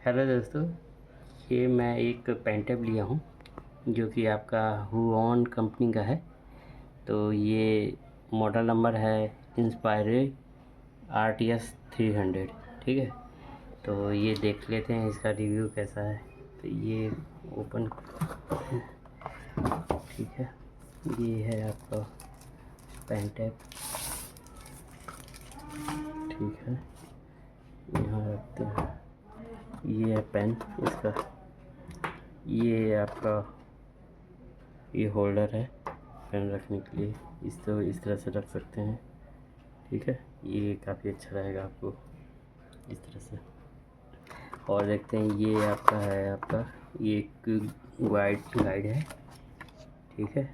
Hello दोस्तों, ये मैं एक पेन टैब लिया हूँ जो कि आपका हुऑन कंपनी का है। तो ये मॉडल नंबर है इंस्पायर RTS 300। ठीक है, तो ये देख लेते हैं इसका रिव्यू कैसा है। तो ये ओपन, ठीक है, ये है आपका पेन टैब। ठीक है, यहाँ रखते हैं। ये है पेन इसका, ये आपका ये होल्डर है पेन रखने के लिए। इस तरह से रख सकते हैं। ठीक है, ये काफ़ी अच्छा रहेगा आपको इस तरह से। और देखते हैं, ये आपका ये एक गाइड है। ठीक है,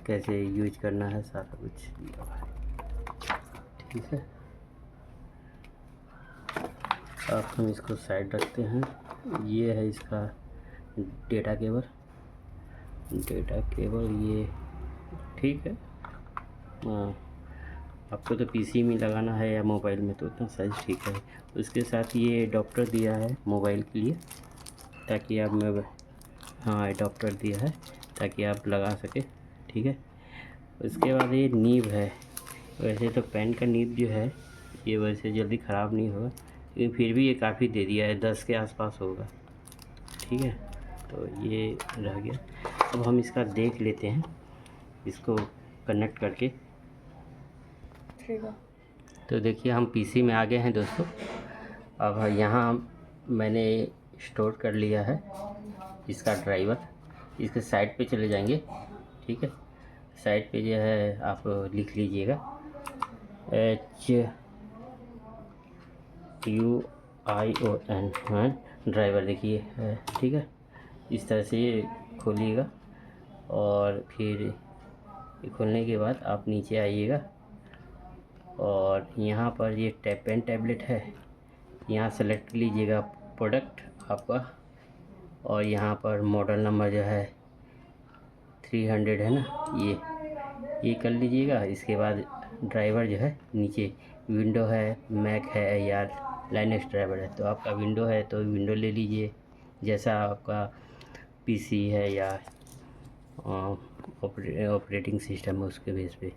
कैसे यूज करना है सारा कुछ दिया हुआ है। ठीक है, अब हम इसको साइड रखते हैं। ये है इसका डेटा केबल ये। ठीक है, आपको तो पीसी में लगाना है या मोबाइल में तो उतना साइज़ ठीक है। उसके साथ ये एडाप्टर दिया है मोबाइल के लिए, ताकि आप हाँ, एडाप्टर दिया है ताकि आप लगा सके। ठीक है, उसके बाद ये नीब है। वैसे तो पेन का नीब जो है ये वैसे जल्दी ख़राब नहीं होगा, लेकिन फिर भी ये काफ़ी दे दिया है, 10 के आसपास होगा। ठीक है, तो ये रह गया। अब हम इसका देख लेते हैं, इसको कनेक्ट करके। ठीक है, तो देखिए हम पीसी में आ गए हैं दोस्तों। अब यहाँ मैंने स्टोर कर लिया है इसका ड्राइवर। इसके साइड पे चले जाएंगे। ठीक है, साइड पे जो है आप लिख लीजिएगा HUION ड्राइवर, देखिए है। ठीक है, इस तरह से ये खोलिएगा और फिर ये खोलने के बाद आप नीचे आइएगा और यहाँ पर ये पेन टैबलेट है, यहाँ सेलेक्ट लीजिएगा प्रोडक्ट आपका, और यहाँ पर मॉडल नंबर जो है 300 है ना, ये कर लीजिएगा। इसके बाद ड्राइवर जो है नीचे विंडो है, मैक है या लाइनक्स ड्राइवर है। तो आपका विंडो है तो विंडो ले लीजिए, जैसा आपका पीसी है या ऑपरेटिंग सिस्टम है उसके बेस पे।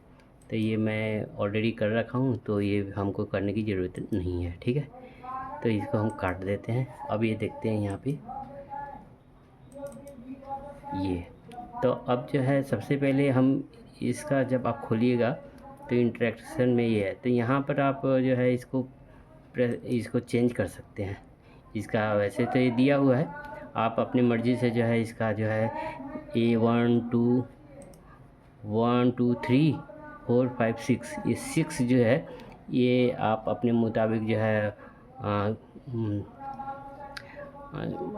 तो ये मैं ऑलरेडी कर रखा हूँ, तो ये हमको करने की ज़रूरत नहीं है। ठीक है, तो इसको हम काट देते हैं। अब ये देखते हैं यहाँ पे ये। तो अब जो है सबसे पहले हम इसका, जब आप खोलिएगा तो इंटरेक्शन में ये है, तो यहाँ पर आप जो है इसको चेंज कर सकते हैं। इसका वैसे तो ये दिया हुआ है, आप अपनी मर्ज़ी से जो है इसका जो है A1 2 1 2 3 4 5 6, ये 6 जो है ये आप अपने मुताबिक जो है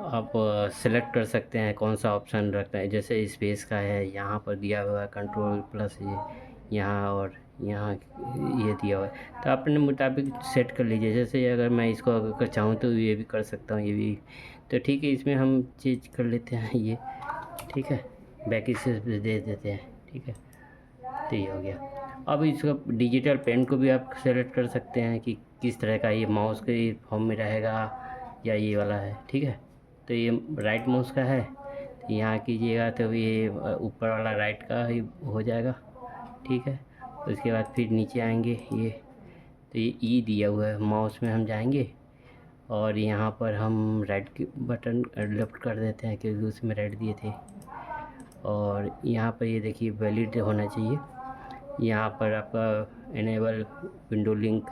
आप सेलेक्ट कर सकते हैं कौन सा ऑप्शन रखना है। जैसे स्पेस का है, यहाँ पर दिया हुआ है कंट्रोल प्लस ये यहाँ, और यहाँ ये दिया हुआ है। तो अपने मुताबिक सेट कर लीजिए। जैसे अगर मैं इसको अगर चाहूँ तो ये भी कर सकता हूँ, ये भी। तो ठीक है, इसमें हम चेंज कर लेते हैं ये। ठीक है, बैक से दे देते हैं। ठीक है, तो ये हो गया। अब इसका डिजिटल पेन को भी आप सेलेक्ट कर सकते हैं कि किस तरह का, ये माउस के फॉर्म में रहेगा या ये वाला है। ठीक है, तो ये राइट माउस का है, तो यहाँ कीजिएगा तो ये ऊपर वाला राइट का ही हो जाएगा। ठीक है, उसके बाद फिर नीचे आएंगे ये, तो ये ई दिया हुआ है, माउस में हम जाएंगे और यहाँ पर हम राइट के बटन लेफ्ट कर देते हैं क्योंकि उसमें राइट दिए थे। और यहाँ पर ये देखिए वैलिड होना चाहिए। यहाँ पर आपका इनेबल विंडो लिंक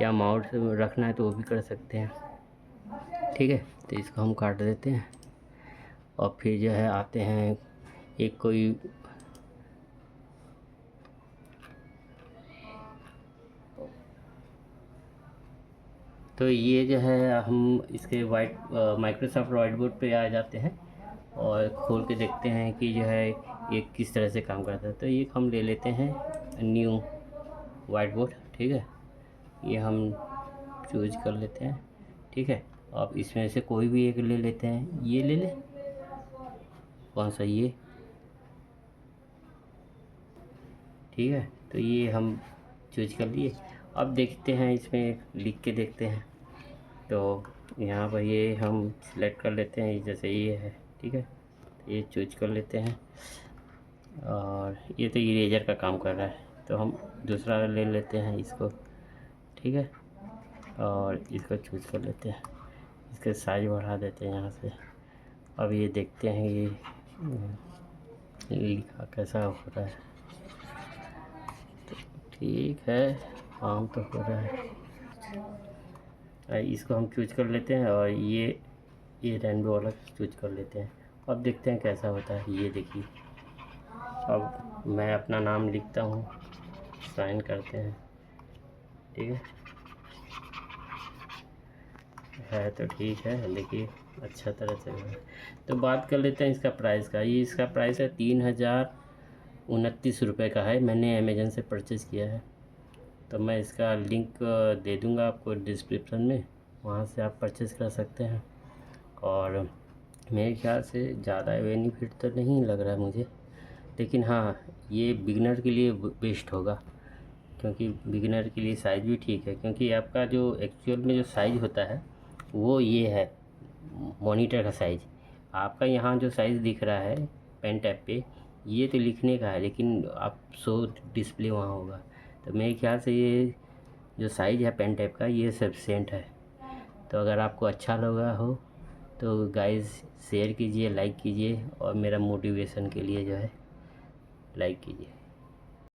या माउस रखना है तो वो भी कर सकते हैं। ठीक है, तो इसको हम काट देते हैं और फिर जो है आते हैं एक कोई तो ये जो है हम इसके माइक्रोसॉफ्ट वाइट बोर्ड पे आ जाते हैं और खोल के देखते हैं कि जो है ये किस तरह से काम करता है। तो ये हम ले लेते हैं न्यू वाइट बोर्ड। ठीक है, ये हम चूज कर लेते हैं। ठीक है, अब इसमें से कोई भी एक ले लेते हैं, ये ले लें, कौन सा, ये। ठीक है, तो ये हम चूज कर लिए। अब देखते हैं, इसमें लिख के देखते हैं तो यहाँ पर ये हम सिलेक्ट कर लेते हैं, जैसे ये है, ठीक है, तो ये चूज कर लेते हैं। और ये तो इरेजर का काम कर रहा है, तो हम दूसरा ले लेते हैं इसको, ठीक है, और इसको चूज कर लेते हैं, इसका साइज बढ़ा देते हैं यहाँ से। अब ये देखते हैं ये लिखा कैसा हो रहा है। तो ठीक है, काम तो हो रहा है। इसको हम चूज कर लेते हैं और ये रेनबो वाला चूज कर लेते हैं। अब देखते हैं कैसा होता है। ये देखिए, अब मैं अपना नाम लिखता हूँ, साइन करते हैं, ठीक है तो ठीक है, देखिए अच्छा तरह चल रहा है। तो बात कर लेते हैं इसका प्राइस का। ये इसका प्राइस है 3029 रुपये का है। मैंने अमेज़न से परचेज़ किया है, तो मैं इसका लिंक दे दूँगा आपको डिस्क्रिप्शन में, वहाँ से आप परचेज़ कर सकते हैं। और मेरे ख्याल से ज़्यादा बेनिफिट तो नहीं लग रहा है मुझे, लेकिन हाँ, ये बिगिनर के लिए बेस्ट होगा, क्योंकि बिगिनर के लिए साइज़ भी ठीक है। क्योंकि आपका जो एक्चुअल में जो साइज़ होता है वो ये है मॉनिटर का साइज़। आपका यहाँ जो साइज़ दिख रहा है पेन टैब पे, ये तो लिखने का है, लेकिन आप शो डिस्प्ले वहाँ होगा। तो मेरे ख्याल से ये जो साइज़ है पेन टैब का, ये सफिशिएंट है। तो अगर आपको अच्छा लगा हो तो गाइस शेयर कीजिए, लाइक कीजिए, और मेरा मोटिवेशन के लिए जो है लाइक कीजिए।